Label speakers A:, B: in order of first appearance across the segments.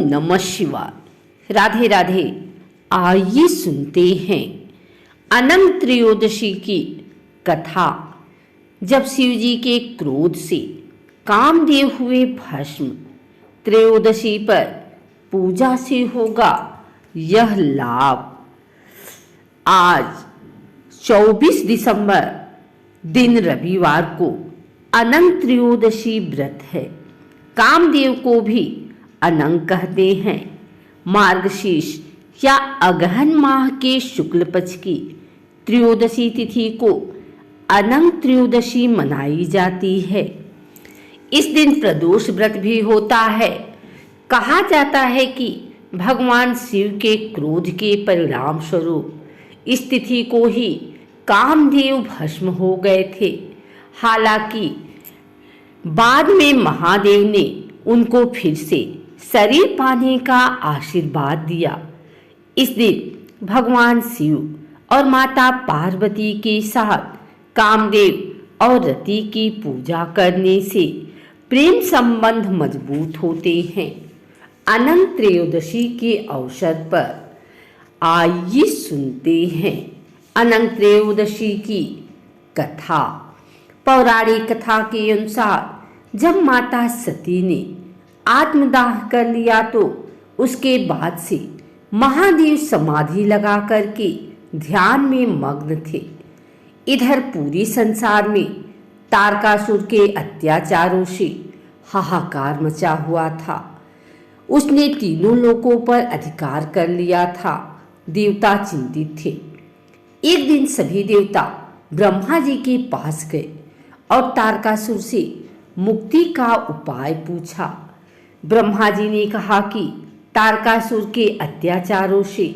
A: नमः शिवाय। राधे राधे। आइए सुनते हैं अनंत त्रयोदशी की कथा। जब शिव जी के क्रोध से कामदेव हुए भस्म, त्रयोदशी पर पूजा से होगा यह लाभ। आज 24 दिसंबर दिन रविवार को अनंत त्रयोदशी व्रत है। कामदेव को भी अनंग कहते हैं। मार्गशीर्ष या अगहन माह के शुक्ल पक्ष की त्रयोदशी तिथि को अनंत त्रयोदशी मनाई जाती है। इस दिन प्रदोष व्रत भी होता है। कहा जाता है कि भगवान शिव के क्रोध के परिणाम स्वरूप इस तिथि को ही कामदेव भस्म हो गए थे। हालांकि बाद में महादेव ने उनको फिर से शरीर पाने का आशीर्वाद दिया। इस दिन भगवान शिव और माता पार्वती के साथ कामदेव और रति की पूजा करने से प्रेम संबंध मजबूत होते हैं। अनंत त्रयोदशी के अवसर पर आइए सुनते हैं अनंत त्रयोदशी की कथा। पौराणिक कथा के अनुसार जब माता सती ने आत्मदाह कर लिया तो उसके बाद से महादेव समाधि लगा करके ध्यान में मग्न थे। इधर पूरी संसार में तारकासुर के अत्याचारों से हाहाकार मचा हुआ था। उसने तीनों लोकों पर अधिकार कर लिया था। देवता चिंतित थे। एक दिन सभी देवता ब्रह्मा जी के पास गए और तारकासुर से मुक्ति का उपाय पूछा। ब्रह्मा जी ने कहा कि तारकासुर के अत्याचारों से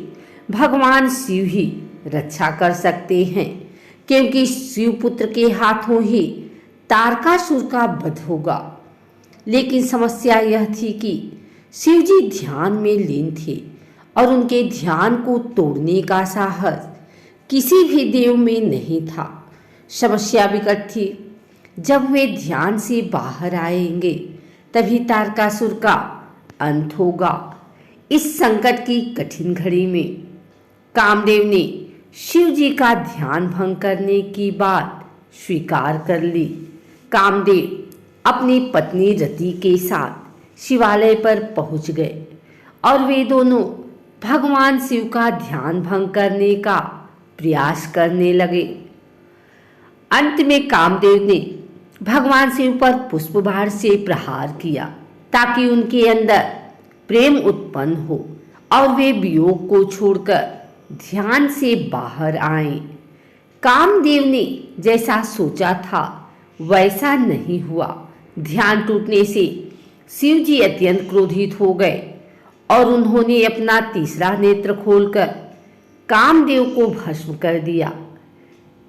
A: भगवान शिव ही रक्षा कर सकते हैं, क्योंकि शिवपुत्र के हाथों ही तारकासुर का वध होगा। लेकिन समस्या यह थी कि शिव जी ध्यान में लीन थे और उनके ध्यान को तोड़ने का साहस किसी भी देव में नहीं था। समस्या विकट थी। जब वे ध्यान से बाहर आएंगे तभी तारकासुर का अंत होगा। इस संकट की कठिन घड़ी में कामदेव ने शिव जी का ध्यान भंग करने की बात स्वीकार कर ली। कामदेव अपनी पत्नी रति के साथ शिवालय पर पहुंच गए और वे दोनों भगवान शिव का ध्यान भंग करने का प्रयास करने लगे। अंत में कामदेव ने भगवान शिव पर पुष्पबाण से प्रहार किया ताकि उनके अंदर प्रेम उत्पन्न हो और वे वियोग को छोड़कर ध्यान से बाहर आए। कामदेव ने जैसा सोचा था वैसा नहीं हुआ। ध्यान टूटने से शिव जी अत्यंत क्रोधित हो गए और उन्होंने अपना तीसरा नेत्र खोलकर कामदेव को भस्म कर दिया।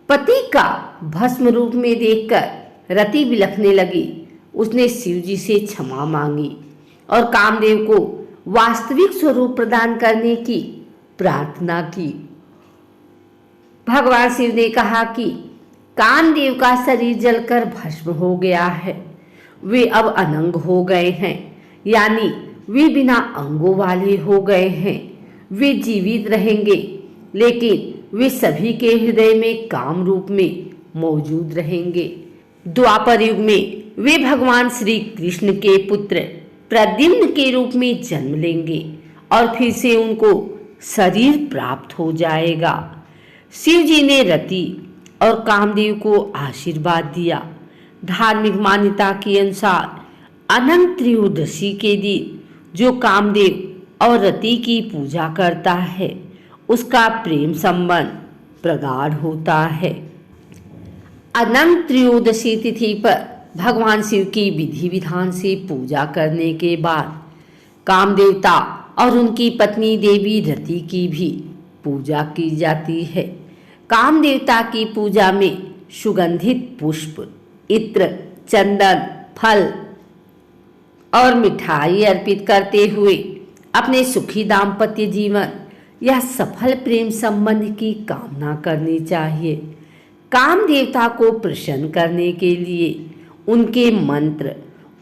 A: पति का भस्म रूप में देखकर रति बिलखने लगी। उसने शिव जी से क्षमा मांगी और कामदेव को वास्तविक स्वरूप प्रदान करने की प्रार्थना की। भगवान शिव ने कहा कि कामदेव का शरीर जलकर भस्म हो गया है। वे अब अनंग हो गए हैं, यानी वे बिना अंगों वाले हो गए हैं। वे जीवित रहेंगे, लेकिन वे सभी के हृदय में काम रूप में मौजूद रहेंगे। द्वापर युग में वे भगवान श्री कृष्ण के पुत्र प्रद्युम्न के रूप में जन्म लेंगे और फिर से उनको शरीर प्राप्त हो जाएगा। शिव जी ने रति और कामदेव को आशीर्वाद दिया। धार्मिक मान्यता के अनुसार अनंत त्रयोदशी के दिन जो कामदेव और रति की पूजा करता है उसका प्रेम संबंध प्रगाढ़ होता है। अनंत त्रयोदशी तिथि पर भगवान शिव की विधि विधान से पूजा करने के बाद कामदेवता और उनकी पत्नी देवी रति की भी पूजा की जाती है। कामदेवता की पूजा में सुगंधित पुष्प, इत्र, चंदन, फल और मिठाई अर्पित करते हुए अपने सुखी दाम्पत्य जीवन या सफल प्रेम संबंध की कामना करनी चाहिए। काम देवता को प्रसन्न करने के लिए उनके मंत्र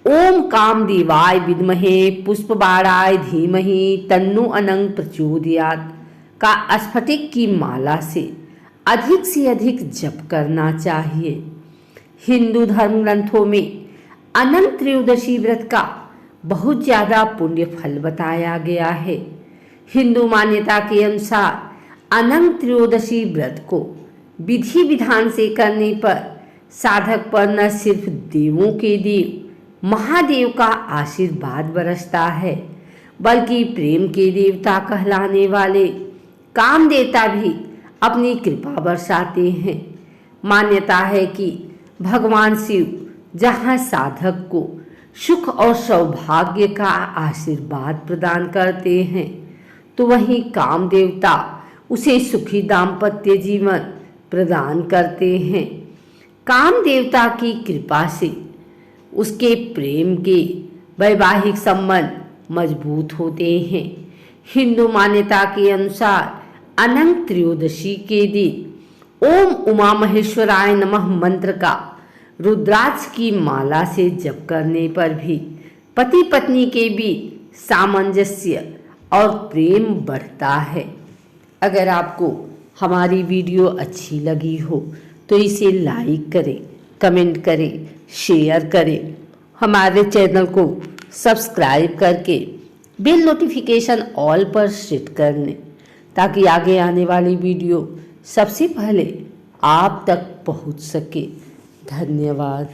A: ओम कामदेवाय विद्महे पुष्पबाणाय धीमहि तन्नो अनंग प्रचोदयात् का स्फटिक की माला से अधिक जप करना चाहिए। हिंदू धर्म ग्रंथों में अनंत त्रयोदशी व्रत का बहुत ज़्यादा पुण्य फल बताया गया है। हिंदू मान्यता के अनुसार अनंत त्रयोदशी व्रत को विधि विधान से करने पर साधक पर न सिर्फ देवों के देव महादेव का आशीर्वाद बरसता है, बल्कि प्रेम के देवता कहलाने वाले काम देवता भी अपनी कृपा बरसाते हैं। मान्यता है कि भगवान शिव जहाँ साधक को सुख और सौभाग्य का आशीर्वाद प्रदान करते हैं, तो वहीं काम देवता उसे सुखी दाम्पत्य जीवन प्रदान करते हैं। काम देवता की कृपा से उसके प्रेम के वैवाहिक संबंध मजबूत होते हैं। हिंदू मान्यता के अनुसार अनंत त्रयोदशी के दिन ओम उमा महेश्वराय नमः मंत्र का रुद्राक्ष की माला से जप करने पर भी पति पत्नी के बीच सामंजस्य और प्रेम बढ़ता है। अगर आपको हमारी वीडियो अच्छी लगी हो तो इसे लाइक करें, कमेंट करें, शेयर करें। हमारे चैनल को सब्सक्राइब करके बेल नोटिफिकेशन ऑल पर सेट कर लें, ताकि आगे आने वाली वीडियो सबसे पहले आप तक पहुंच सके। धन्यवाद।